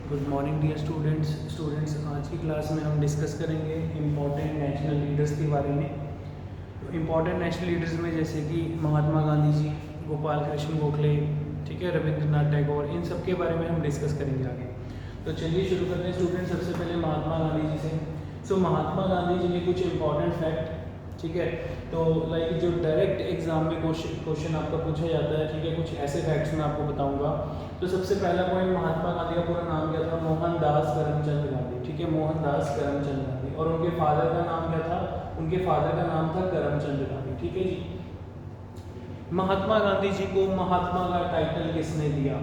Good morning dear students आज की class में हम डिस्कस करेंगे इम्पॉर्टेंट नेशनल लीडर्स के बारे में। तो इम्पॉर्टेंट नेशनल लीडर्स में जैसे कि महात्मा गांधी जी, गोपाल कृष्ण गोखले, ठीक है, रविंद्रनाथ टैगोर, इन सब के बारे में हम डिस्कस करेंगे आगे। तो चलिए शुरू करते हैं स्टूडेंट। सबसे पहले महात्मा गांधी जी से। महात्मा गांधी जी के कुछ इंपॉर्टेंट फैक्ट, ठीक है। तो लाइक जो डायरेक्ट एग्जाम में क्वेश्चन आपका पूछा जाता है, ठीक है, कुछ ऐसे फैक्ट्स मैं आपको बताऊंगा। तो सबसे पहला पॉइंट, महात्मा गांधी का पूरा नाम क्या था? मोहनदास करमचंद गांधी, ठीक है, मोहनदास करमचंद गांधी। और उनके फादर का नाम क्या था? उनके फादर का नाम था करमचंद गांधी, ठीक है जी। महात्मा गांधी जी को महात्मा का टाइटल किसने दिया?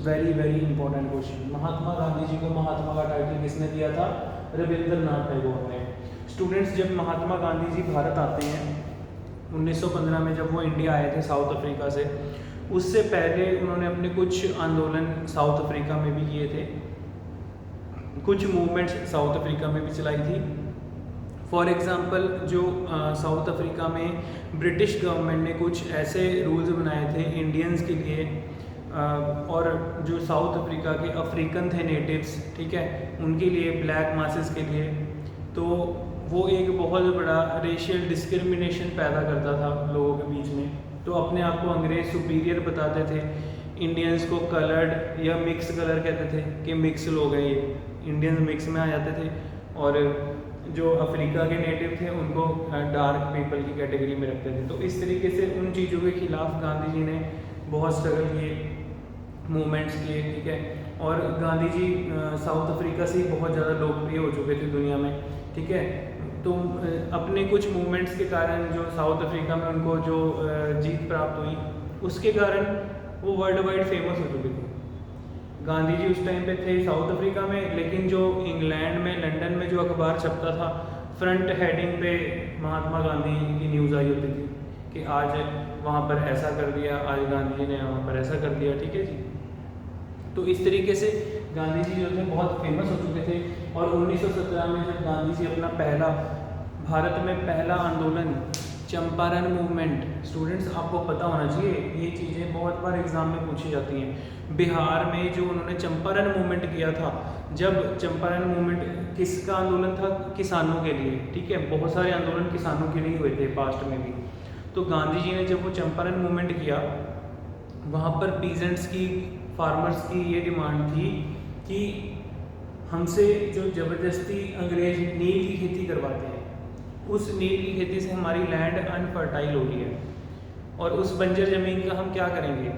Very very important question. Mahatma Gandhi ji को महात्मा का टाइटल किसने दिया था? रविंद्रनाथ टैगोर ने। स्टूडेंट्स, जब महात्मा गांधी जी भारत आते हैं 1915 में, जब वो इंडिया आए थे साउथ अफ्रीका से, उससे पहले उन्होंने अपने कुछ आंदोलन साउथ अफ्रीका में भी किए थे, कुछ मूवमेंट्स साउथ अफ्रीका में भी चलाई थी। फॉर एग्ज़ाम्पल, जो साउथ अफ्रीका में ब्रिटिश गवर्नमेंट ने कुछ ऐसे रूल्स बनाए थे इंडियंस के लिए, और जो साउथ अफ्रीका के अफ्रीकन थे नेटिव्स, ठीक है, उनके लिए, ब्लैक मासेस के लिए, तो वो एक बहुत बड़ा रेशियल डिस्क्रिमिनेशन पैदा करता था लोगों के बीच में। तो अपने आप को अंग्रेज़ सुपीरियर बताते थे, इंडियंस को कलर्ड या मिक्स कलर कहते थे कि मिक्स लोग हैं ये, इंडियंस मिक्स में आ जाते थे, और जो अफ्रीका के नेटिव थे उनको डार्क पीपल की कैटेगरी में रखते थे। तो इस तरीके से उन चीज़ों के खिलाफ गांधी जी ने बहुत स्ट्रगल किए, मूवमेंट्स किए, ठीक है। और गांधी जी साउथ अफ्रीका से ही बहुत ज़्यादा लोकप्रिय हो चुके थे दुनिया में, ठीक है। तो अपने कुछ मूवमेंट्स के कारण जो साउथ अफ्रीका में उनको जो जीत प्राप्त हुई, उसके कारण वो वर्ल्ड वाइड फेमस हो चुके थे। गांधी जी उस टाइम पे थे साउथ अफ्रीका में, लेकिन जो इंग्लैंड में, लंदन में जो अखबार छपता था, फ्रंट हेडिंग पे महात्मा गांधी की न्यूज़ आई होती थी कि आज वहाँ पर ऐसा कर दिया, आज गांधी जी ने वहाँ पर ऐसा कर दिया, ठीक है जी। तो इस तरीके से गांधी जी जो थे बहुत फेमस हो चुके थे। और 1917 में जब गांधी जी अपना पहला, भारत में पहला आंदोलन चंपारण मूवमेंट, स्टूडेंट्स आपको पता होना चाहिए, ये चीज़ें बहुत बार एग्जाम में पूछी जाती हैं। बिहार में जो उन्होंने चंपारण मूवमेंट किया था, जब चंपारण मूवमेंट किसका आंदोलन था? किसानों के लिए, ठीक है, बहुत सारे आंदोलन किसानों के लिए हुए थे पास्ट में भी। तो गांधी जी ने जब वो चंपारण मूवमेंट किया, वहाँ पर पीजेंट्स की, फार्मर्स की ये डिमांड थी कि हमसे जो ज़बरदस्ती अंग्रेज नील की खेती करवाते हैं, उस नील की खेती से हमारी लैंड अनफर्टाइल हो रही है, और उस बंजर ज़मीन का हम क्या करेंगे?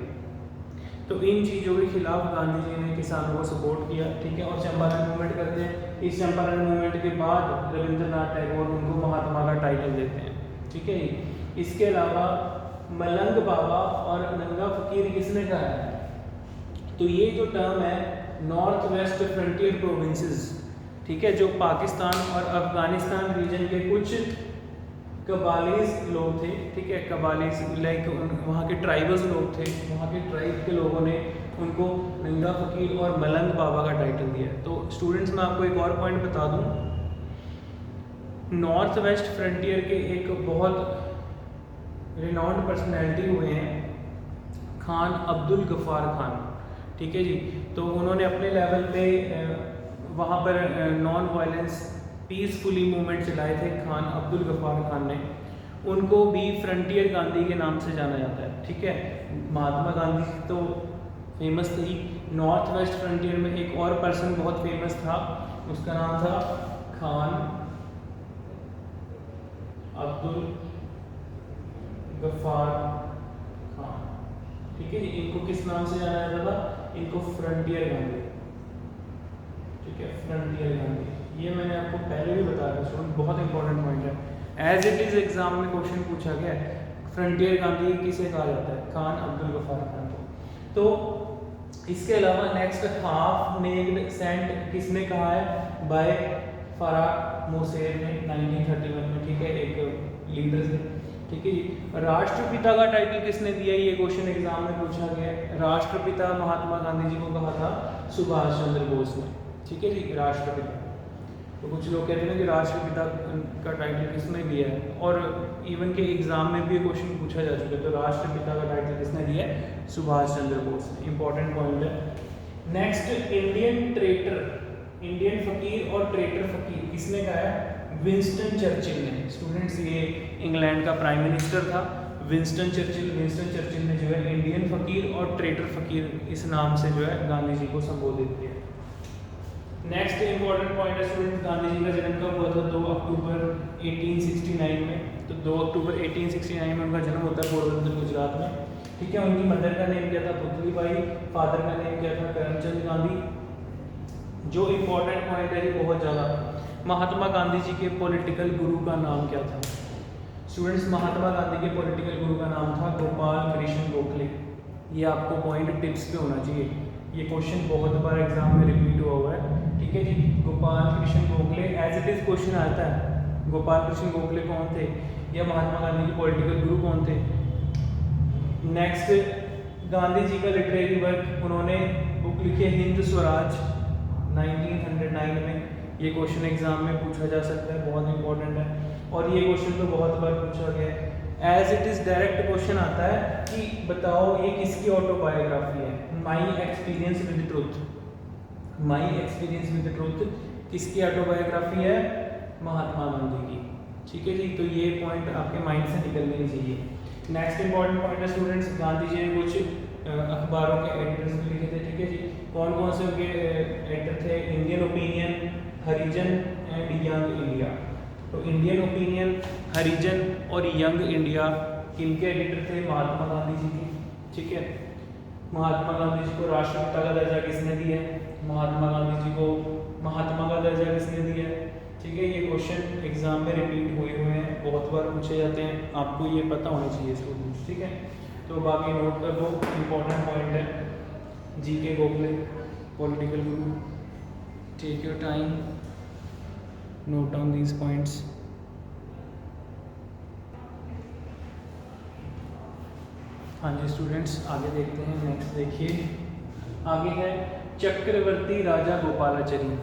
तो इन चीज़ों के खिलाफ गांधी जी ने किसानों को सपोर्ट किया, ठीक है। और चंपारण मूवमेंट करते हैं। इस चंपारण मूवमेंट के बाद रविंद्रनाथ टैगोर उनको महात्मा का टाइटल देते हैं, ठीक है। इसके अलावा मलंग बाबा और नंगा फकीर किसने कहा है? तो ये जो टर्म है, नॉर्थ वेस्ट फ्रंटियर प्रोविंसेस, ठीक है, जो पाकिस्तान और अफगानिस्तान रीजन के कुछ कबालीज लोग थे, ठीक है, कबालीज लाइक वहाँ के ट्राइबल्स लोग थे, वहाँ के ट्राइब के लोगों ने उनको नंगा फकीर और मलंग बाबा का टाइटल दिया है। तो स्टूडेंट्स, मैं आपको एक और पॉइंट बता दूँ, नॉर्थ वेस्ट फ्रंटियर के एक बहुत रिनाउंड पर्सनैलिटी हुए हैं खान अब्दुल गफ्फार खान, ठीक है जी। तो उन्होंने अपने लेवल पे वहाँ पर नॉन वायलेंस पीसफुली मूवमेंट चलाए थे, खान अब्दुल गफ्फार खान ने। उनको भी फ्रंटियर गांधी के नाम से जाना जाता है, ठीक है। महात्मा गांधी तो फेमस थी, नॉर्थ वेस्ट फ्रंटियर में एक और पर्सन बहुत फेमस था, उसका नाम था खान अब्दुल गफ्फार खान, ठीक है। इनको किस नाम से जाना जाता था? इनको फ्रंटियर गांधी, ठीक है, फ्रंटियर गांधी। ये मैंने आपको पहले भी बताया था, बहुत इंपॉर्टेंट पॉइंट है, एज इट इज एग्जाम में क्वेश्चन पूछा गया है। फ्रंटियर गांधी किसे कहा जाता है? खान अब्दुल गफ्फार खान को। तो इसके अलावा नेक्स्ट, हाफ नेक्ड सेंट किसने कहा है? बाय फराक मोसेर ने 1931 में, ठीक है, एक लीडर थे, ठीक है। राष्ट्रपिता का टाइटल किसने दिया? ये क्वेश्चन एग्जाम में पूछा गया है। राष्ट्रपिता महात्मा गांधी जी को कहा था सुभाष चंद्र बोस ने, ठीक है जी, राष्ट्रपिता। तो कुछ लोग कहते हैं कि राष्ट्रपिता का टाइटल किसने दिया है, और इवन के एग्जाम में भी ये क्वेश्चन पूछा जा चुका है। तो राष्ट्रपिता का टाइटल किसने दिया है? सुभाष चंद्र बोस ने। इंपॉर्टेंट पॉइंट है। नेक्स्ट, इंडियन ट्रेटर, इंडियन फकीर और ट्रेटर फकीर किसने कहा है? विंस्टन चर्चिल ने। स्टूडेंट्स, ये इंग्लैंड का प्राइम मिनिस्टर था विंस्टन चर्चिल। विंस्टन चर्चिल ने जो है इंडियन फकीर और ट्रेटर फकीर इस नाम से जो है गांधी जी को संबोधित किया। नेक्स्ट इंपॉर्टेंट पॉइंट है स्टूडेंट, गांधी जी का जन्म कब हुआ था? 2 अक्टूबर 1869 में। तो 2 अक्टूबर 1869 में उनका जन्म होता है पोरबंदर, गुजरात में। ठीक है। उनकी मदर का नेम क्या था? पुतलीबाई। फादर का नेम क्या था? करमचंद गांधी। जो इम्पोर्टेंट पॉइंट है ये बहुत ज़्यादा, महात्मा गांधी जी के पॉलिटिकल गुरु का नाम क्या था? स्टूडेंट्स, महात्मा गांधी के पॉलिटिकल गुरु का नाम था गोपाल कृष्ण गोखले। ये आपको पॉइंट टिप्स पे होना चाहिए, ये क्वेश्चन बहुत बार एग्जाम में रिपीट हुआ है। ठीक है जी, Gopal Krishna Gokhale as it is question आता है। गोपाल कृष्ण गोखले कौन थे, या महात्मा गांधी के पॉलिटिकल गुरु कौन थे? नेक्स्ट, गांधी जी का लिटरेरी वर्क, उन्होंने बुक लिखी है हिंद स्वराज 1909 में। ये क्वेश्चन एग्जाम में पूछा जा सकता है, बहुत इंपॉर्टेंट है। और ये क्वेश्चन तो बहुत बार पूछा गया है। As it is direct question आता है कि बताओ ये किसकी ऑटोबायोग्राफी है? My experience with truth. My experience with truth किसकी ऑटोबायोग्राफी है? महात्मा गांधी की। ठीक है जी, तो ये पॉइंट आपके माइंड से निकलने नहीं चाहिए। नेक्स्ट इंपॉर्टेंट पॉइंट है स्टूडेंट्स, गांधी जी ने कुछ अखबारों के एडिटर्स भी लिखे थे। ठीक है जी, कौन कौन से उनके एडिटर थे? Indian opinion, Harijan and young India. तो इंडियन ओपिनियन, हरिजन और यंग इंडिया किनके एडिटर थे? महात्मा गांधी जी के। ठीक है। महात्मा गांधी जी को राष्ट्रपिता का दर्जा किसने दिया है? महात्मा गांधी जी को महात्मा का दर्जा किसने दिया है? ठीक है। ये क्वेश्चन एग्जाम में रिपीट हुए हैं, बहुत बार पूछे जाते हैं, आपको ये पता होना चाहिए स्टूडेंट्स। ठीक है, तो बाकी नोट कर दो, इम्पोर्टेंट पॉइंट है। G K Gokhale political guru. Take your time, note down these points. हाँ जी स्टूडेंट्स, आगे देखते हैं। नेक्स्ट देखिए, आगे है चक्रवर्ती राजा गोपालाचारी।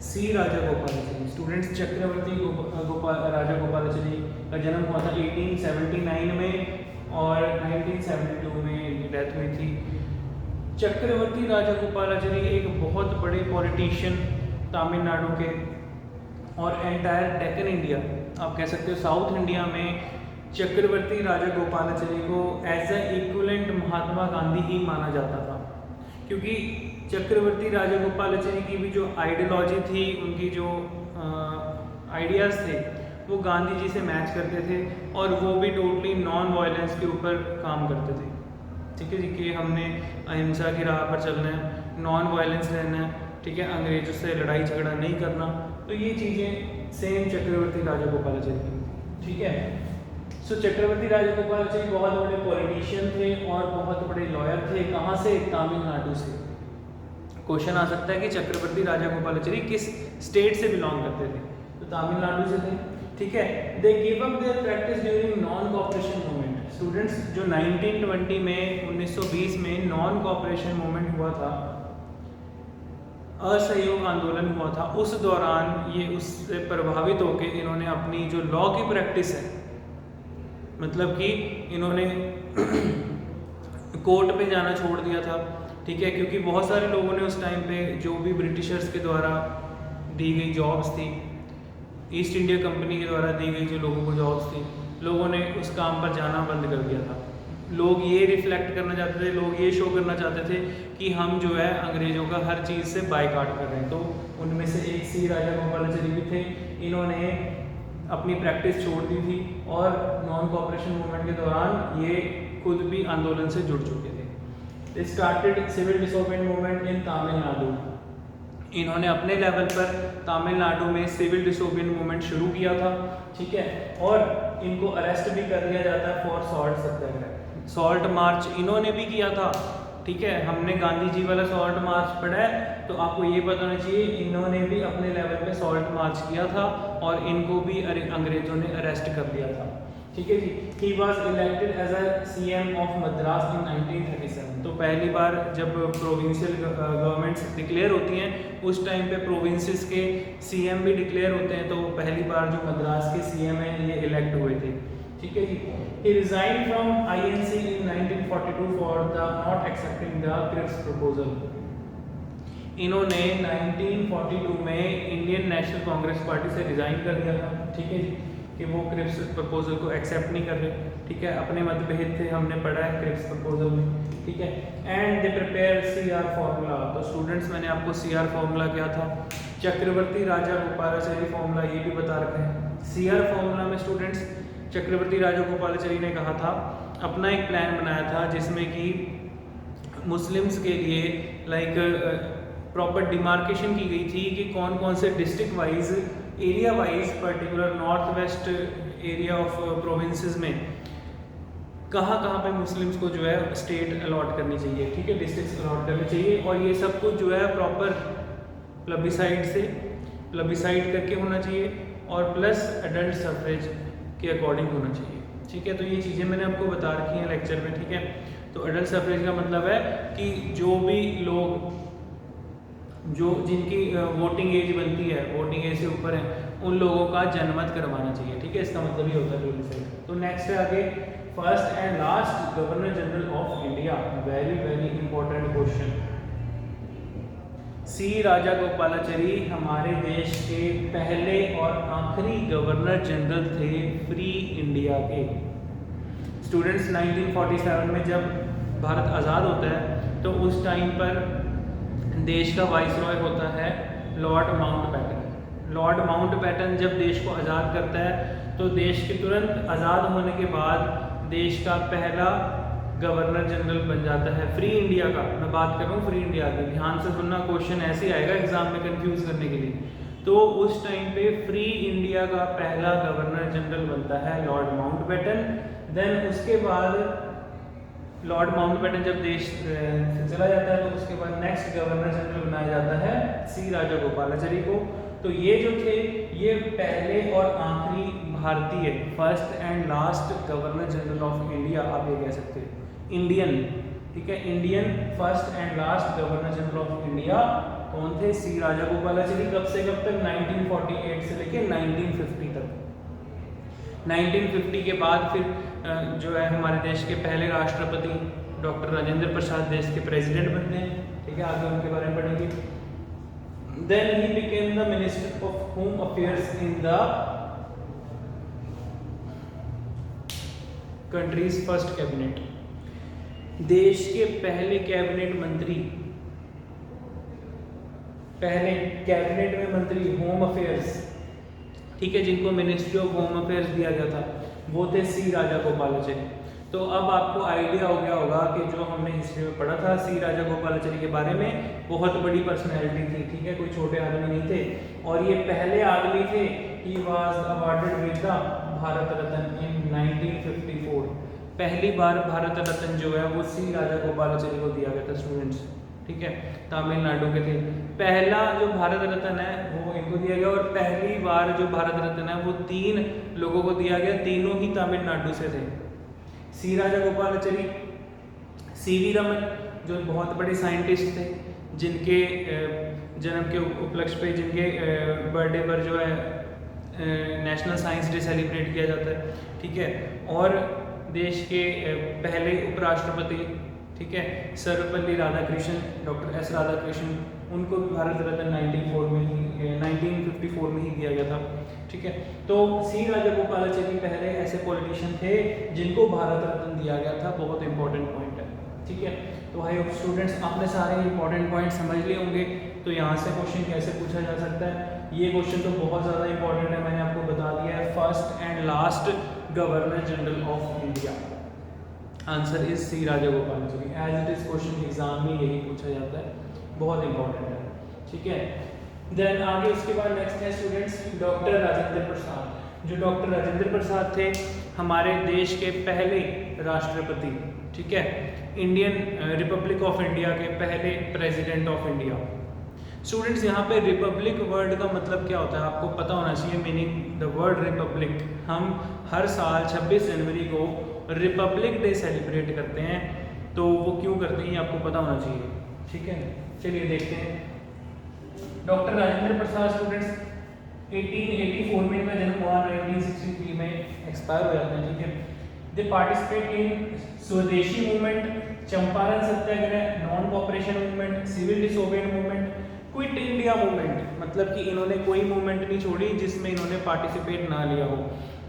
सी राजा गोपालाचारी। स्टूडेंट्स, चक्रवर्ती राजा गोपालाचारी का जन्म हुआ था 1879 में और 1972 में इनकी डेथ हुई थी। चक्रवर्ती राजा गोपालाचारी एक बहुत बड़े पॉलिटिशियन तमिलनाडु के और एंटायर डेक्कन इंडिया, आप कह सकते हो साउथ इंडिया में, चक्रवर्ती राजा गोपालाचारी को as a equivalent Mahatma Gandhi ही माना जाता था। क्योंकि चक्रवर्ती राजा गोपालाचारी की भी जो आइडियोलॉजी थी, उनकी जो आइडियाज़ थे, वो गांधी जी से मैच करते थे और वो भी टोटली नॉन वायलेंस के ऊपर काम करते थे। ठीक है जी, कि हमने अहिंसा की राह पर चलना है, नॉन वायलेंस रहना है, ठीक है, अंग्रेजों से लड़ाई झगड़ा नहीं करना। तो ये चीज़ें सेम चक्रवर्ती राजा गोपालाचारी की थी। ठीक है। सो चक्रवर्ती राजा गोपालाचारी बहुत बड़े पॉलिटिशियन थे और बहुत बड़े लॉयर थे। कहाँ से? तमिलनाडु से। क्वेश्चन आ सकता है कि चक्रवर्ती राजा गोपालाचारी किस स्टेट से बिलोंग करते थे? तो तमिलनाडु से थे। ठीक है। They give up their practice during non cooperation movement. Students, जो 1920 में 1920 में नॉन कॉपरेशन मूवमेंट हुआ था, असहयोग आंदोलन हुआ था, उस दौरान ये उससे प्रभावित होकर इन्होंने अपनी जो लॉ की प्रैक्टिस है, मतलब कि इन्होंने कोर्ट पे जाना छोड़ दिया था। ठीक है, क्योंकि बहुत सारे लोगों ने उस टाइम पे जो भी ब्रिटिशर्स के द्वारा दी गई जॉब्स थी, ईस्ट इंडिया कंपनी के द्वारा दी गई जो लोगों को जॉब्स थी, लोगों ने उस काम पर जाना बंद कर दिया था। लोग ये रिफ्लेक्ट करना चाहते थे, लोग ये शो करना चाहते थे कि हम जो है अंग्रेज़ों का हर चीज़ से बायकॉट कर रहे हैं। तो उनमें से एक सी राजा गोपालाचारी भी थे। इन्होंने अपनी प्रैक्टिस छोड़ दी थी और नॉन कॉपरेशन मूवमेंट के दौरान ये खुद भी आंदोलन से जुड़ चुके थे। They started civil disobedience movement in Tamil Nadu. इन्होंने अपने लेवल पर तमिलनाडु में सिविल डिसोबीडियंस मूवमेंट शुरू किया था। ठीक है, और इनको अरेस्ट भी कर दिया जाता है for salt Satyagraha. Salt march इन्होंने भी किया था। ठीक है, हमने गांधी जी वाला सॉल्ट मार्च पढ़ा है, तो आपको ये पता होना चाहिए इन्होंने भी अपने लेवल पे सॉल्ट मार्च किया था और इनको भी अंग्रेजों ने अरेस्ट कर लिया था। ठीक है जी। He was elected as a CM of Madras in 1937। तो पहली बार जब प्रोविंशियल गवर्नमेंट्स डिक्लेयर होती हैं, उस टाइम पे प्रोविंसेस के सीएम भी डिक्लेयर होते हैं, तो पहली बार जो मद्रास के सीएम हैं ये इलेक्ट हुए थे। ठीक है जी। He resigned from INC in 1942 for the not accepting the Cripps proposal. इन्होंने 1942 में इंडियन नेशनल कांग्रेस पार्टी से रिज़ाइन कर दिया था, ठीक है जी, कि वो क्रिप्स प्रपोजल को एक्सेप्ट नहीं कर रहे, ठीक है, अपने मतभेद थे, हमने पढ़ा है क्रिप्स प्रपोजल में, ठीक है। And they prepare CR formula. तो स्टूडेंट्स मैंने आपको CR फॉर्मूला क्या था, चक्रवर्ती राजा गोपालाचारी फॉर्मूला, ये भी बता रखा है। CR फॉर्मूला में स्टूडेंट्स चक्रवर्ती राजा गोपालाचारी ने कहा था, अपना एक प्लान बनाया था जिसमें कि मुस्लिम्स के लिए लाइक प्रॉपर डिमार्केशन की गई थी कि कौन कौन से district wise, area wise, particular north west area of provinces में कहाँ कहाँ पे मुस्लिम्स को जो है स्टेट अलॉट करनी चाहिए, ठीक है, डिस्ट्रिक्ट अलॉट करनी चाहिए। और ये सब कुछ जो है प्रॉपर प्लबिसाइड करके होना चाहिए और प्लस एडल्ट सफरेज के अकॉर्डिंग होना चाहिए, ठीक है। तो ये चीज़ें मैंने आपको बता रखी हैं लेक्चर में, ठीक है। तो एडल्ट सफरेज का मतलब है कि जो भी लोग जिनकी वोटिंग एज बनती है, वोटिंग एज से ऊपर है, उन लोगों का जनमत करवाना चाहिए, ठीक है, इसका मतलब ये होता है प्लबिसाइड। तो नेक्स्ट है आगे, first and last governor general of India, very very important question. C राजा गोपालाचारी हमारे देश के पहले और आखिरी गवर्नर जनरल थे फ्री इंडिया के। स्टूडेंट्स 1947 में जब भारत आज़ाद होता है तो उस टाइम पर देश का वाइसरॉय होता है लॉर्ड माउंटबेटन। लॉर्ड माउंटबेटन जब देश को आज़ाद करता है तो देश के तुरंत आज़ाद होने के बाद देश का पहला गवर्नर जनरल बन जाता है फ्री इंडिया का। मैं बात कर रहा हूँ फ्री इंडिया की, ध्यान से सुनना, क्वेश्चन ऐसे ही आएगा एग्जाम में कंफ्यूज करने के लिए। तो उस टाइम पे फ्री इंडिया का पहला गवर्नर जनरल बनता है लॉर्ड माउंटबेटन। देन उसके बाद लॉर्ड माउंटबेटन जब देश से चला जाता है तो उसके बाद नेक्स्ट गवर्नर जनरल बनाया जाता है C राजा गोपालाचारी को। तो ये जो थे ये पहले और आखिरी भारतीय, first and last governor general of India, आप ये कह सकते हैं इंडियन, ठीक है, Indian first and last governor general of India कौन थे? C राजा गोपालाचारी। कब से कब तक? 1948 से लेके 1950 तक। 1950 के बाद फिर जो है हमारे देश के पहले राष्ट्रपति डॉक्टर राजेंद्र प्रसाद देश के प्रेसिडेंट बनते हैं, ठीक है, आगे उनके बारे में पढ़ेंगे। Then he became the minister of home affairs in the country's first cabinet. देश के पहले कैबिनेट मंत्री, पहले कैबिनेट में मंत्री होम अफेयर्स, ठीक है, जिनको मिनिस्ट्री ऑफ होम अफेयर्स दिया गया था, वो थे C राजा गोपालाचारी। तो अब आपको आइडिया हो गया होगा कि जो हमने हिस्ट्री में पढ़ा था C राजा गोपालाचारी के बारे में, बहुत बड़ी पर्सनैलिटी थी, ठीक है, कोई छोटे आदमी नहीं थे। और ये पहले आदमी थे, he was awarded with the Bharat Ratna in 1954। पहली बार भारत रत्न जो है वो C राजा गोपालाचारी को दिया गया था स्टूडेंट्स, ठीक है, तमिलनाडु के थे। पहला जो भारत रत्न है वो इनको दिया गया, और पहली बार जो भारत रत्न है वो 3 लोगों को दिया गया, तीनों ही तमिलनाडु से थे। C राजा गोपालाचारी, CV रमन जो बहुत बड़े साइंटिस्ट थे, जिनके जन्म के उपलक्ष्य पे, जिनके बर्थडे पर जो है नेशनल साइंस डे सेलिब्रेट किया जाता है, ठीक है। और देश के पहले उपराष्ट्रपति, ठीक है, सर्वपल्ली राधाकृष्णन, डॉक्टर S राधाकृष्णन, उनको भी भारत रत्न 1954 में ही दिया गया था, ठीक है। तो C राजा गोपालाचारी पहले ऐसे पॉलिटिशियन थे जिनको भारत रत्न दिया गया था, बहुत इंपॉर्टेंट पॉइंट है, ठीक है। तो आई होप स्टूडेंट्स आपने सारे इंपॉर्टेंट पॉइंट समझ लिए होंगे। तो यहाँ से क्वेश्चन कैसे पूछा जा सकता है, ये क्वेश्चन तो बहुत ज़्यादा इंपॉर्टेंट है, मैंने आपको बता दिया है, first and last governor general of India. Answer is C Rajagopalachari. As it is question exam में यही पूछा जाता है, बहुत इंपॉर्टेंट है, ठीक है। देन आगे उसके बाद नेक्स्ट है स्टूडेंट्स डॉक्टर राजेंद्र प्रसाद। जो डॉक्टर राजेंद्र प्रसाद थे हमारे देश के पहले राष्ट्रपति, ठीक है, इंडियन रिपब्लिक ऑफ इंडिया के पहले प्रेसिडेंट ऑफ इंडिया। स्टूडेंट्स यहाँ पे रिपब्लिक वर्ड का मतलब क्या होता है आपको पता होना चाहिए, मीनिंग द वर्ड रिपब्लिक। हम हर साल 26 जनवरी को रिपब्लिक डे सेलिब्रेट करते हैं, तो वो क्यों करते हैं आपको पता होना चाहिए, ठीक है। चलिए देखते हैं। डॉक्टर राजेंद्र प्रसाद स्टूडेंट्स 1884 में इनका जन्म हुआ, 1963 में एक्सपायर हो जाते हैं, ठीक है। दे participate in Swadeshi movement. Champaran Satyagraha, non cooperation movement, civil disobedience movement, quit India movement, मतलब कि इन्होंने कोई मूवमेंट नहीं छोड़ी जिसमें इन्होंने पार्टिसिपेट ना लिया हो।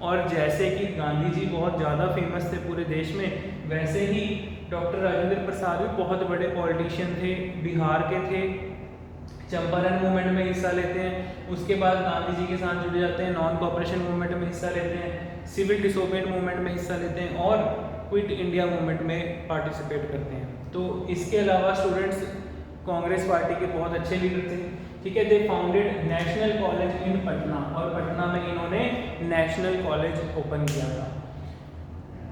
और जैसे कि गांधी जी बहुत ज़्यादा फेमस थे पूरे देश में, वैसे ही डॉक्टर राजेंद्र प्रसाद भी बहुत बड़े पॉलिटिशियन थे, बिहार के थे, चंपारण मूवमेंट में हिस्सा लेते हैं। उसके बाद गांधी जी के साथ जुड़ जाते हैं, नॉन कॉपरेशन मूवमेंट में हिस्सा लेते हैं, सिविल डिसोबेड मूवमेंट में हिस्सा लेते हैं और क्विट इंडिया मूवमेंट में पार्टिसिपेट करते हैं। तो इसके अलावा स्टूडेंट्स कांग्रेस पार्टी के बहुत अच्छे लीडर थे, ठीक है। They founded national college in Patna, और पटना में इन्होंने नेशनल कॉलेज ओपन किया था।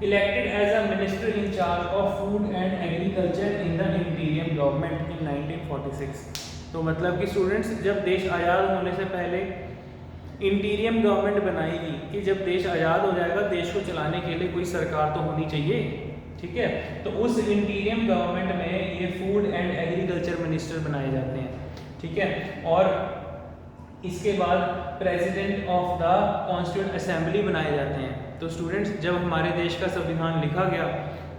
Elected as a minister in charge of food and agriculture in the interim government in 1946। तो मतलब कि स्टूडेंट्स, जब देश आज़ाद होने से पहले इंटीरियम गवर्नमेंट बनाएगी कि जब देश आज़ाद हो जाएगा, देश को चलाने के लिए कोई सरकार तो होनी चाहिए, ठीक है। तो उस इंटीरियम गवर्नमेंट में ये फूड एंड एग्रीकल्चर मिनिस्टर बनाए जाते हैं, ठीक है। और इसके बाद president of the constituent assembly बनाए जाते हैं। तो स्टूडेंट्स, जब हमारे देश का संविधान लिखा गया,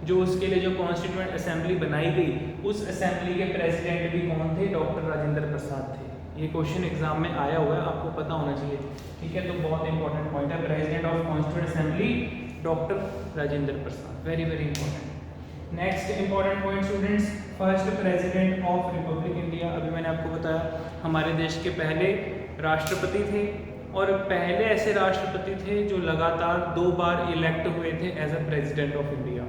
जो उसके लिए जो कॉन्स्टिट्यूएंट असेंबली बनाई गई, उस असेंबली के प्रेसिडेंट भी कौन थे? डॉक्टर राजेंद्र प्रसाद थे। ये क्वेश्चन एग्जाम में आया हुआ है, आपको पता होना चाहिए, ठीक है। तो बहुत इंपॉर्टेंट पॉइंट है, president of constituent assembly doctor Rajendra Prasad, very very important. Next important point students, first president of Republic India. अभी मैंने आपको बताया हमारे देश के पहले राष्ट्रपति थे, और पहले ऐसे राष्ट्रपति थे जो लगातार 2 बार इलेक्ट हुए थे as a president of India.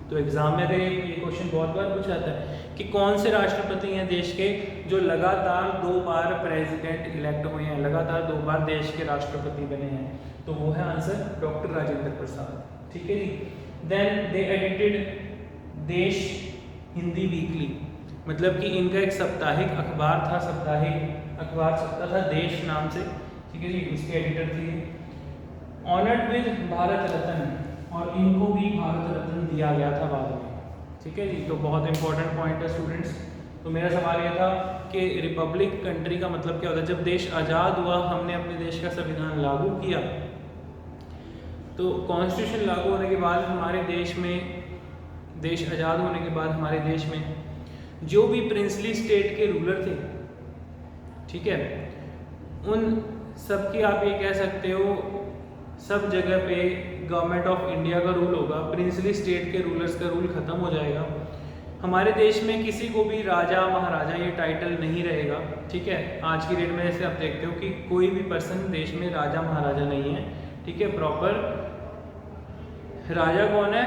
तो एग्जाम में ये क्वेश्चन बहुत बार पूछा जाता है कि कौन से राष्ट्रपति हैं देश के जो लगातार 2 बार प्रेसिडेंट इलेक्ट हुए हैं, लगातार 2 बार देश के राष्ट्रपति बने हैं। तो वो है आंसर डॉक्टर राजेंद्र प्रसाद, ठीक है जी। देन दे एडिटेड देश हिंदी वीकली, मतलब कि इनका एक साप्ताहिक अखबार था, साप्ताहिक अखबार छपता था देश नाम से, ठीक है जी। इसके एडिटर थे। ऑनर्ड विद भारत रत्न, और इनको भी भारत रत्न दिया गया था बाद में, ठीक है जी। तो बहुत इंपॉर्टेंट पॉइंट है स्टूडेंट्स। तो मेरा सवाल ये था कि रिपब्लिक कंट्री का मतलब क्या होता है? जब देश आज़ाद हुआ, हमने अपने देश का संविधान लागू किया, तो कॉन्स्टिट्यूशन लागू होने के बाद हमारे देश में, देश आज़ाद होने के बाद हमारे देश में जो भी प्रिंसली स्टेट के रूलर थे, ठीक है, उन सब की आप ये कह सकते हो सब जगह पे गवर्नमेंट ऑफ इंडिया का रूल होगा, प्रिंसली स्टेट के रूलर्स का रूल खत्म हो जाएगा। हमारे देश में किसी को भी राजा महाराजा ये टाइटल नहीं रहेगा, ठीक है। आज की डेट में जैसे आप देखते हो कि कोई भी पर्सन देश में राजा महाराजा नहीं है, ठीक है। प्रॉपर राजा कौन है?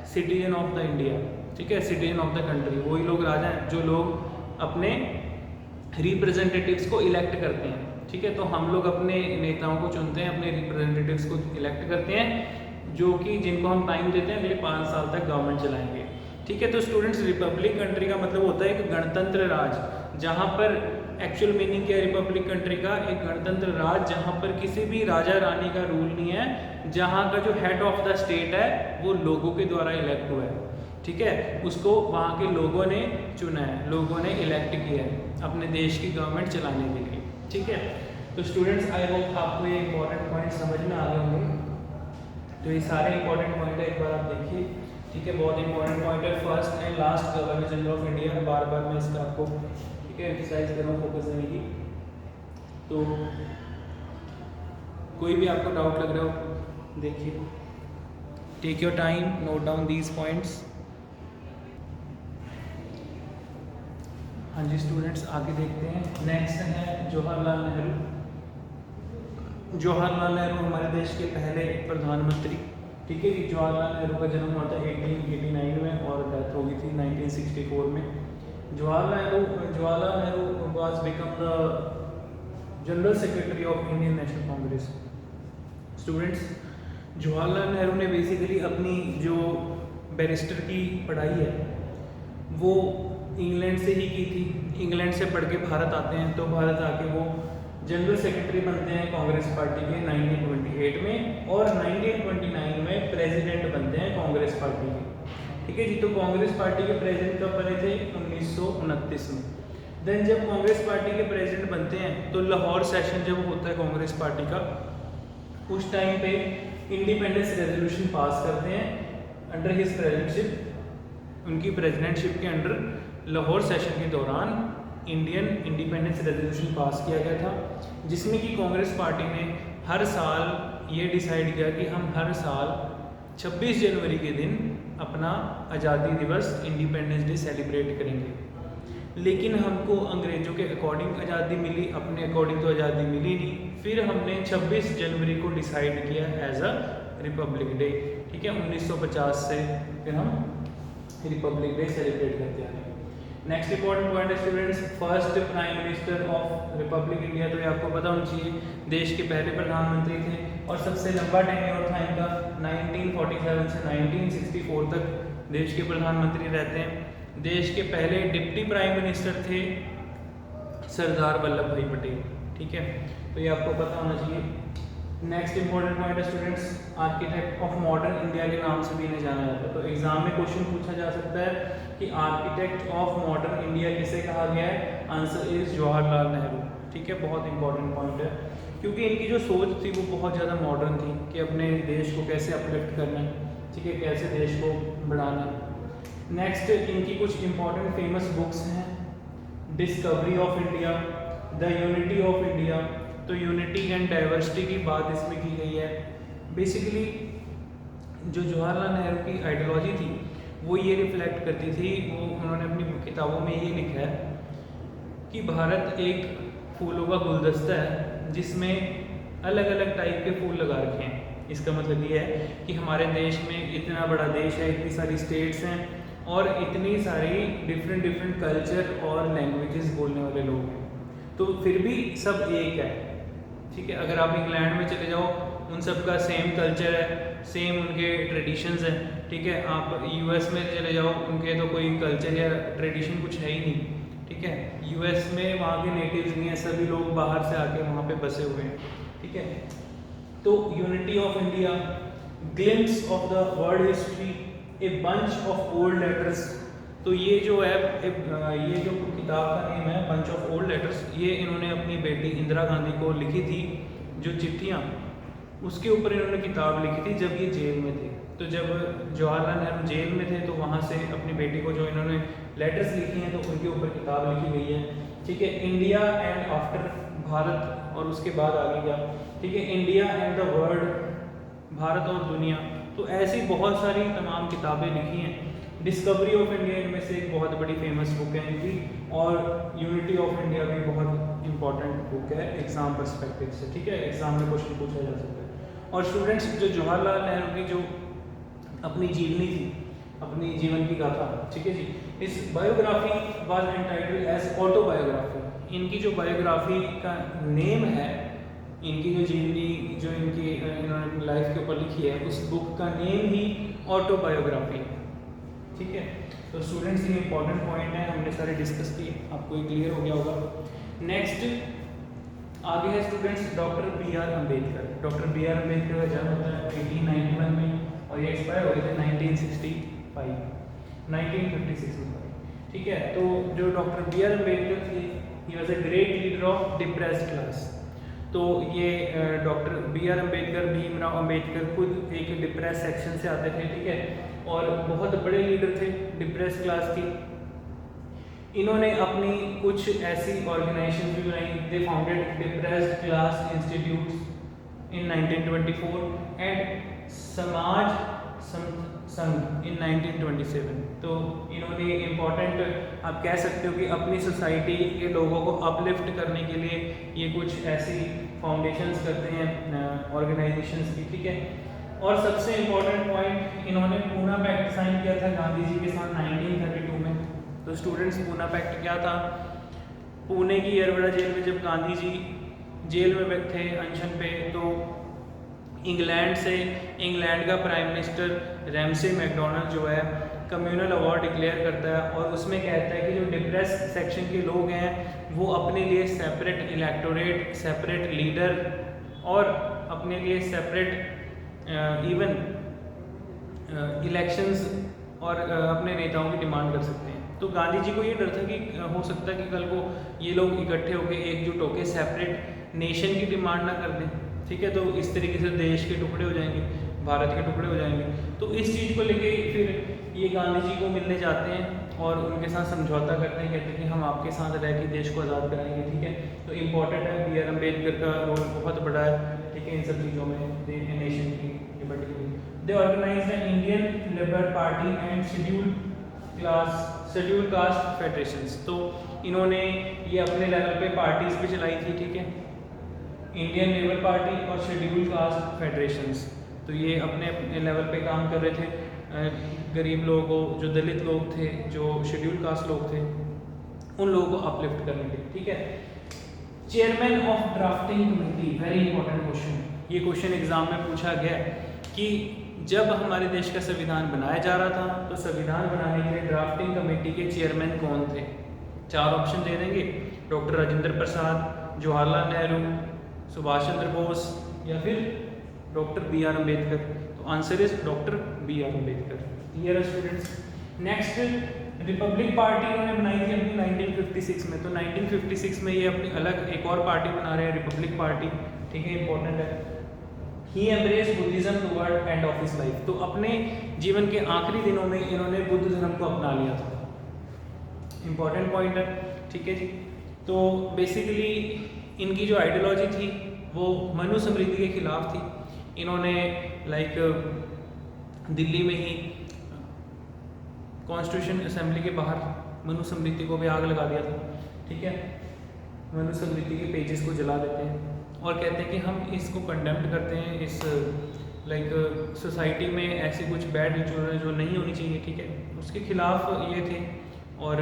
सिटीजन ऑफ द इंडिया, ठीक है, सिटीजन ऑफ द कंट्री। वही लोग राजा हैं जो लोग अपने रिप्रेजेंटेटिव्स को इलेक्ट करते हैं, ठीक है। तो हम लोग अपने नेताओं को चुनते हैं, अपने रिप्रेजेंटेटिव्स को इलेक्ट करते हैं, जो कि जिनको हम टाइम देते हैं अगले 5 साल तक गवर्नमेंट चलाएंगे, ठीक है। तो स्टूडेंट्स, रिपब्लिक कंट्री का मतलब होता है एक गणतंत्र राज, जहाँ पर एक्चुअल मीनिंग क्या है रिपब्लिक कंट्री का? एक गणतंत्र राज जहाँ पर किसी भी राजा रानी का रूल नहीं है, जहाँ का जो हेड ऑफ द स्टेट है वो लोगों के द्वारा इलेक्ट हुआ है, ठीक है। उसको वहाँ के लोगों ने चुना है, लोगों ने इलेक्ट किया है अपने देश की गवर्नमेंट चलाने के लिए, ठीक है। तो स्टूडेंट्स, आई होप आपको ये इंपॉर्टेंट पॉइंट समझ में आ गए होंगे। तो ये सारे इंपॉर्टेंट पॉइंट है, एक बार आप देखिए, ठीक है। बहुत इंपॉर्टेंट पॉइंट है, first and last governor general of India, बार बार मैं इसका आपको, ठीक है, एक्सरसाइज कर रहा हूँ फोकस देने की। तो कोई भी आपको डाउट लग रहा हो देखिए, take your time, note down these points. हाँ जी स्टूडेंट्स, आगे देखते हैं। नेक्स्ट है जवाहरलाल नेहरू। जवाहरलाल नेहरू हमारे देश के पहले प्रधानमंत्री, ठीक है जी। जवाहरलाल नेहरू का जन्म हुआ था 1889 में और डेथ हो गई थी 1964 में। Jawaharlal Nehru was become the general secretary of Indian national Congress. Students, Jawaharlal Nehru ने बेसिकली अपनी जो बैरिस्टर की पढ़ाई है वो इंग्लैंड से ही की थी। इंग्लैंड से पढ़ के भारत आते हैं, तो भारत आके वो जनरल सेक्रेटरी बनते हैं कांग्रेस पार्टी के 1928 में, और 1929 में प्रेसिडेंट बनते हैं कांग्रेस पार्टी के, ठीक है जी। तो कांग्रेस पार्टी के प्रेसिडेंट कब बने थे? 1929 में। देन जब कांग्रेस पार्टी के प्रेसिडेंट बनते हैं तो लाहौर सेशन जब होता है कांग्रेस पार्टी का, उस टाइम पे इंडिपेंडेंस रेजोल्यूशन पास करते हैं अंडर हिज प्रेसिडेंटशिप, उनकी प्रेसिडेंटशिप के अंडर लाहौर सेशन के दौरान इंडियन इंडिपेंडेंस रेजोल्यूशन पास किया गया था, जिसमें कि कांग्रेस पार्टी ने हर साल ये डिसाइड किया कि हम हर साल 26 जनवरी के दिन अपना आज़ादी दिवस इंडिपेंडेंस डे सेलिब्रेट करेंगे। लेकिन हमको अंग्रेज़ों के अकॉर्डिंग आज़ादी मिली, अपने अकॉर्डिंग तो आज़ादी मिली नहीं। फिर हमने 26 जनवरी को डिसाइड किया एज अ रिपब्लिक डे, ठीक है। 1950 से फिर हम रिपब्लिक डे सेलिब्रेट करते हैं। नेक्स्ट इंपॉर्टेंट पॉइंट है students, first prime minister of Republic India. तो ये आपको पता होना चाहिए, देश के पहले प्रधानमंत्री थे और सबसे लंबा टेन्योर था इनका, 1947 से 1964 तक देश के प्रधानमंत्री रहते हैं। देश के पहले डिप्टी प्राइम मिनिस्टर थे सरदार वल्लभ भाई पटेल, ठीक है। तो ये आपको पता होना चाहिए। नेक्स्ट इंपॉर्टेंट पॉइंट है students, architect of modern India के नाम से भी इन्हें जाना जाता है। तो एग्जाम में क्वेश्चन पूछा जा सकता है कि आर्किटेक्ट ऑफ मॉडर्न इंडिया किसे कहा गया है? आंसर इज जवाहरलाल नेहरू, ठीक है। बहुत इंपॉर्टेंट पॉइंट है, क्योंकि इनकी जो सोच थी वो बहुत ज़्यादा मॉडर्न थी कि अपने देश को कैसे अपलिफ्ट करना है, ठीक है, कैसे देश को बढ़ाना है। नेक्स्ट इनकी कुछ इंपॉर्टेंट फेमस बुक्स हैं, discovery of India, the unity of India. तो यूनिटी एंड डाइवर्सिटी की बात इसमें की गई है। बेसिकली जो जवाहरलाल नेहरू की आइडियोलॉजी थी वो ये रिफ्लेक्ट करती थी, वो उन्होंने अपनी किताबों में ये लिखा है कि भारत एक फूलों का गुलदस्ता है जिसमें अलग अलग टाइप के फूल लगा रखे हैं। इसका मतलब ये है कि हमारे देश में इतना बड़ा देश है, इतनी सारी स्टेट्स हैं और इतनी सारी डिफरेंट कल्चर और लैंग्वेजेस बोलने वाले लोग हैं, तो फिर भी सब एक है, ठीक है। अगर आप इंग्लैंड में चले जाओ, उन सब का सेम कल्चर है, सेम उनके ट्रेडिशंस हैं, ठीक है। आप यूएस में चले जाओ, उनके तो कोई कल्चर या ट्रेडिशन कुछ है ही नहीं, ठीक है। यूएस में वहाँ के नेटिव्स नहीं है, सभी लोग बाहर से आके वहाँ पे बसे हुए हैं, ठीक है। तो unity of India, glimpse of the world history, a bunch of old letters. तो ये जो है ये जो किताब का नेम है बंच ऑफ ओल्ड लेटर्स, ये इन्होंने अपनी बेटी इंदिरा गांधी को लिखी थी। जो चिट्ठियाँ, उसके ऊपर इन्होंने किताब लिखी थी जब ये जेल में थे। तो जब जवाहरलाल नेहरू जेल में थे तो वहाँ से अपनी बेटी को जो इन्होंने लेटर्स लिखी हैं तो उनके ऊपर किताब लिखी गई है, ठीक है। इंडिया एंड आफ्टर, भारत और उसके बाद आगे क्या, ठीक है। India and the world, Bharat और दुनिया। तो ऐसी बहुत सारी तमाम किताबें लिखी हैं। डिस्कवरी ऑफ इंडिया इनमें से एक बहुत बड़ी फेमस बुक है इनकी, और यूनिटी ऑफ इंडिया भी बहुत इंपॉर्टेंट बुक है एग्जाम पर्सपेक्टिव से, ठीक है। एग्जाम में क्वेश्चन पूछा जा सकता है। और स्टूडेंट्स, जो जवाहरलाल नेहरू की जो अपनी जीवनी थी, अपनी जीवन की गाथा, ठीक है जी, इस biography was entitled as autobiography. इनकी जो बायोग्राफी का नेम है, इनकी जो जीवनी जो इनकी इन्होंने लाइफ के ऊपर लिखी है, उस बुक का नेम ही ऑटोबायोग्राफी, ठीक है। तो स्टूडेंट्स ये इंपॉर्टेंट पॉइंट है, हमने सारे डिस्कस किए, आपको ये क्लियर हो गया होगा। नेक्स्ट आगे है students doctor B R Ambedkar. Doctor B R Ambedkar का जन्म होता है 1891 में और ये एक्सपायर हो गए थे 1956 में, ठीक है। तो जो डॉक्टर बी आर अम्बेडकर थे, he was a great leader of depressed class. तो ये doctor B R Ambedkar, Bhimrao Ambedkar खुद एक डिप्रेस सेक्शन से आते थे, ठीक है, और बहुत बड़े लीडर थे डिप्रेस क्लास की। इन्होंने अपनी कुछ ऐसी ऑर्गेनाइजेशन भी बनाई। They founded depressed class institutes in 1924 and Samaj Sangh इन 1927। तो इन्होंने इम्पॉर्टेंट, आप कह सकते हो कि अपनी सोसाइटी के लोगों को अपलिफ्ट करने के लिए ये कुछ ऐसी फाउंडेशंस करते हैं ऑर्गेनाइजेशंस की, ठीक है। और सबसे इम्पोर्टेंट पॉइंट, इन्होंने पूना पैक्ट साइन किया था गांधी जी के साथ 1932 में। तो स्टूडेंट्स, पूना पैक्ट क्या था? पुणे की येरवड़ा जेल में जब गांधी जी जेल में बैठे अनशन पे, तो इंग्लैंड का प्राइम मिनिस्टर रैमसे मैकडोनाल्ड जो है कम्युनल अवार्ड डिक्लेयर करता है और उसमें कहता है कि जो डिप्रेस सेक्शन के लोग हैं वो अपने लिए सेपरेट इलेक्टोरेट, सेपरेट लीडर और अपने लिए सेपरेट इवन इलेक्शंस और अपने नेताओं की डिमांड कर सकते हैं। तो गांधी जी को ये डर था कि हो सकता है कि कल को ये लोग इकट्ठे होकर एकजुट होकर सेपरेट नेशन की डिमांड ना कर दें, ठीक है। तो इस तरीके से देश के टुकड़े हो जाएंगे। भारत के टुकड़े हो जाएंगे। तो इस चीज़ को लेके फिर ये गांधी जी को मिलने जाते हैं और उनके साथ समझौता करते हैं, कहते हैं कि हम आपके साथ रह के देश को आज़ाद कराएंगे, ठीक है। तो इम्पॉर्टेंट है, बी आर अम्बेडकर का रोल बहुत बड़ा है, ठीक है, इन सब चीज़ों में नेशन की लिबर्टी के लिए। They organise the Indian labour party and schedule caste federations. तो इन्होंने ये अपने लेवल पे पार्टीज भी चलाई थी, ठीक है, इंडियन लेबर पार्टी और शेड्यूल कास्ट फेडरेशंस। तो ये अपने अपने लेवल पे काम कर रहे थे, गरीब लोगों को, जो दलित लोग थे, जो शेड्यूल कास्ट लोग थे, उन लोगों को अपलिफ्ट करने के, ठीक है। Chairman of drafting committee, very important question. ये क्वेश्चन एग्जाम में पूछा गया कि जब हमारे देश का संविधान बनाया जा रहा था तो संविधान बनाने के लिए ड्राफ्टिंग कमेटी के चेयरमैन कौन थे। 4 ऑप्शन दे देंगे, डॉक्टर राजेंद्र प्रसाद, जवाहरलाल नेहरू, सुभाष चंद्र बोस या फिर डॉक्टर बी आर अम्बेडकर। तो answer is doctor B R Ambedkar. Clear है स्टूडेंट्स। नेक्स्ट, रिपब्लिक पार्टी उन्होंने बनाई थी अपनी 1956 में। तो 1956 में ये अपनी अलग एक और पार्टी बना रहे हैं, रिपब्लिक पार्टी, ठीक है, इंपॉर्टेंट है। ही embrace Buddhism toward end of his life. तो अपने जीवन के आखिरी दिनों में इन्होंने बुद्ध धर्म को अपना लिया था, इंपॉर्टेंट पॉइंट है, ठीक है जी। तो बेसिकली इनकी जो आइडियोलॉजी थी वो मनुस्मृति के खिलाफ थी। इन्होंने दिल्ली में ही कॉन्स्टिट्यूशन असेंबली के बाहर मनुस्मृति को भी आग लगा दिया था, ठीक है। मनुस्मृति के पेजेस को जला देते हैं और कहते हैं कि हम इसको कंडेम्ड करते हैं, इस सोसाइटी में ऐसी कुछ बैड रिचुअल है जो नहीं होनी चाहिए, ठीक है, उसके खिलाफ ये थे। और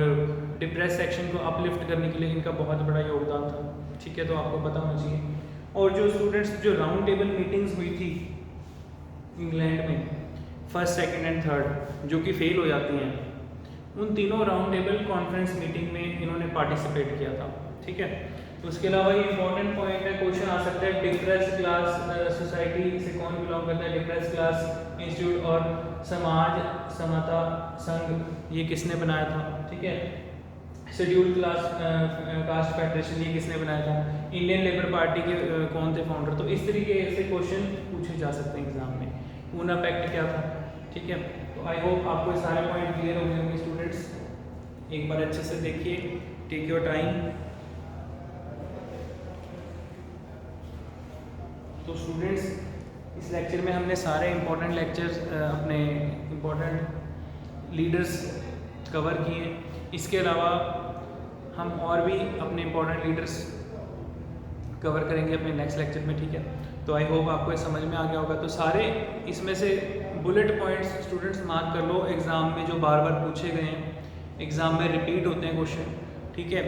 डिप्रेस सेक्शन को अपलिफ्ट करने के लिए इनका बहुत बड़ा योगदान था, ठीक है, तो आपको पता होना चाहिए। और जो स्टूडेंट्स, जो राउंड टेबल मीटिंग्स हुई थी इंग्लैंड में, फर्स्ट, सेकंड एंड थर्ड, जो कि फेल हो जाती हैं, उन तीनों राउंड टेबल कॉन्फ्रेंस मीटिंग में इन्होंने पार्टिसिपेट किया था, ठीक है। तो उसके अलावा ये इंपॉर्टेंट पॉइंट है, क्वेश्चन आ सकता है, डिप्रेस क्लास सोसाइटी से कौन बिलोंग करता है, डिप्रेस क्लास इंस्टीट्यूट और समाज समता संघ, ये किसने बनाया था, ठीक है। शेड्यूल कास्ट फेडरेशन, ये किसने बनाया था। इंडियन लेबर पार्टी के कौन थे फाउंडर। तो इस तरीके से क्वेश्चन पूछे जा सकते हैं एग्जाम में। पूना पैक्ट क्या था, ठीक है। तो आई होप आपको सारे पॉइंट क्लियर हो गए होंगे स्टूडेंट्स। एक बार अच्छे से देखिए, टेक योर टाइम। तो स्टूडेंट्स, इस लेक्चर में हमने सारे इंपॉर्टेंट लेक्चर्स अपने इंपॉर्टेंट लीडर्स कवर किए। इसके अलावा हम और भी अपने इंपॉर्टेंट लीडर्स कवर करेंगे अपने नेक्स्ट लेक्चर में, ठीक है। तो आई होप आपको ये समझ में आ गया होगा। तो सारे इसमें से बुलेट पॉइंट्स स्टूडेंट्स मार्क कर लो, एग्ज़ाम में जो बार बार पूछे गए हैं, एग्ज़ाम में रिपीट होते हैं क्वेश्चन, ठीक है,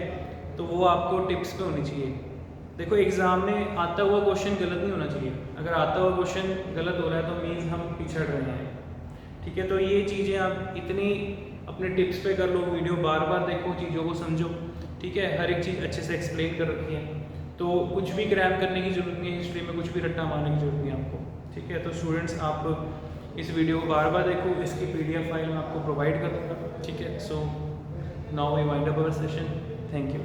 तो वो आपको टिप्स पे होनी चाहिए। देखो, एग्ज़ाम में आता हुआ क्वेश्चन गलत नहीं होना चाहिए। अगर आता हुआ क्वेश्चन गलत हो रहा है तो मीन्स हम पिछड़ रहे हैं, ठीक है। तो ये चीज़ें आप इतनी अपने टिप्स पे कर लो, वीडियो बार बार देखो, चीज़ों को समझो, ठीक है। हर एक चीज़ अच्छे से एक्सप्लेन कर रखी है, तो कुछ भी क्रैम करने की जरूरत नहीं है, हिस्ट्री में कुछ भी रट्टा मारने की जरूरत नहीं है आपको, ठीक है। तो स्टूडेंट्स, आप इस वीडियो को बार बार देखो, इसकी PDF फाइल मैं आपको प्रोवाइड कर दूँगा, ठीक है। So now we wind up our session. Thank you.